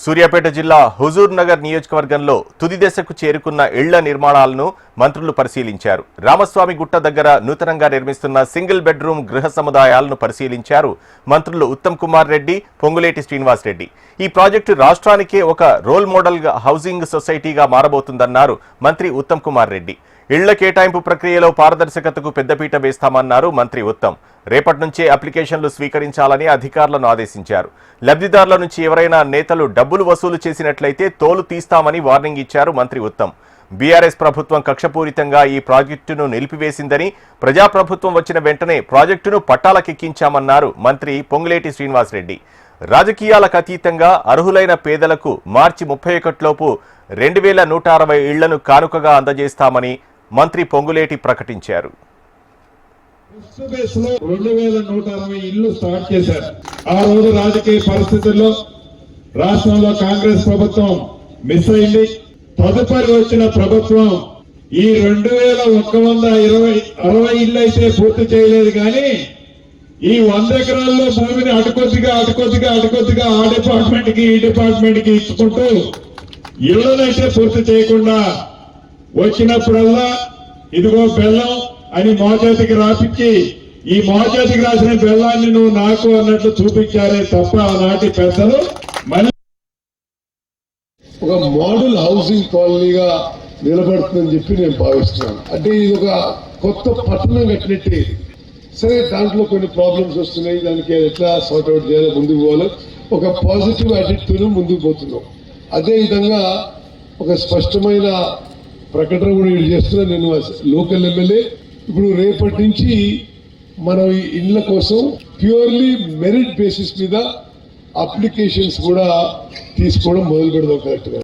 సూర్యాపేట జిల్లా హుజూర్ నగర్ నియోజకవర్గంలో తుది దశకు చేరుకున్న ఇళ్ల నిర్మాణాలను మంత్రులు పరిశీలించారు. రామస్వామి గుట్ట దగ్గర నూతనంగా నిర్మిస్తున్న సింగిల్ బెడ్రూమ్ గృహ సముదాయాలను పరిశీలించారు మంత్రులు ఉత్తమ్ కుమార్ రెడ్డి, పొంగులేటి శ్రీనివాస్ రెడ్డి. ఈ ప్రాజెక్టు రాష్ట్రానికే ఒక రోల్ మోడల్ హౌసింగ్ సొసైటీగా మారబోతుందన్నారు మంత్రి ఉత్తమ్ కుమార్ రెడ్డి. ఇళ్ల కేటాయింపు ప్రక్రియలో పారదర్శకతకు పెద్దపీట వేస్తామన్నారు మంత్రి ఉత్తమ్. రేపటి నుంచే అప్లికేషన్లు స్వీకరించాలని అధికారులను ఆదేశించారు. లబ్ధిదారుల నుంచి ఎవరైనా నేతలు డబ్బులు వసూలు చేసినట్లయితే తోలు తీస్తామని వార్నింగ్ ఇచ్చారు మంత్రి ఉత్తమ్. బీఆర్ఎస్ ప్రభుత్వం కక్షపూరితంగా ఈ ప్రాజెక్టును నిలిపివేసిందని, ప్రజాప్రభుత్వం వచ్చిన వెంటనే ప్రాజెక్టును పట్టాలకెక్కించామన్నారు మంత్రి పొంగులేటి శ్రీనివాస్ రెడ్డి. రాజకీయాలకు అతీతంగా అర్హులైన పేదలకు మార్చి 31 లోపు 2160 ఇళ్లను కానుకగా అందజేస్తామని మంత్రి పొంగులేటి ప్రకటించారు. 2160 ఇళ్లు స్టార్ట్ చేశారు. ఆ రోజు రాజకీయ పరిస్థితుల్లో రాష్ట్రంలో కాంగ్రెస్ ప్రభుత్వం మిస్ అయింది. తదుపరి వచ్చిన ప్రభుత్వం ఈ 2160 ఇళ్లు అయితే పూర్తి చేయలేదు, కానీ ఈ 100 ఎకరాల్లో భూమిని అటుకొద్దిగా ఆ డిపార్ట్మెంట్ కి ఈ డిపార్ట్మెంట్ కి ఇచ్చుకుంటూ ఇళ్లనైతే పూర్తి చేయకుండా వచ్చినప్పుడల్లా ఇదిగో బెల్లం అని మోచేతికి రాపించి, ఈ మోచేతికి రాసిన బెల్లాన్ని నువ్వు నాకు అన్నట్లు చూపించారే తప్ప ఆనాటి పెద్దలు మళ్ళీ ఒక మోడల్ హౌసింగ్ కాలనీగా నిలబడుతుందని చెప్పి నేను భావిస్తున్నాను. అంటే ఇది ఒక కొత్త పట్టణం కట్టినట్టే. సరే, దాంట్లో కొన్ని ప్రాబ్లమ్స్ వస్తున్నాయి, దానికి ఎట్లా సార్ట్అవుట్ చేయాలో ముందుకు పోవాలి, ఒక పాజిటివ్ యాటిట్యూడ్తో ముందుకు పోతున్నాం. అదేవిధంగా ఒక స్పష్టమైన ప్రకటన కూడా ఇది చేస్తున్నా. నేను లోకల్ ఎమ్మెల్యే. ఇప్పుడు రేపటి నుంచి మనం ఈ ఇళ్ల కోసం ప్యూర్లీ మెరిట్ బేసిస్ మీద అప్లికేషన్స్ కూడా తీసుకోవడం మొదలు పెడదాం కరెక్ట్గా.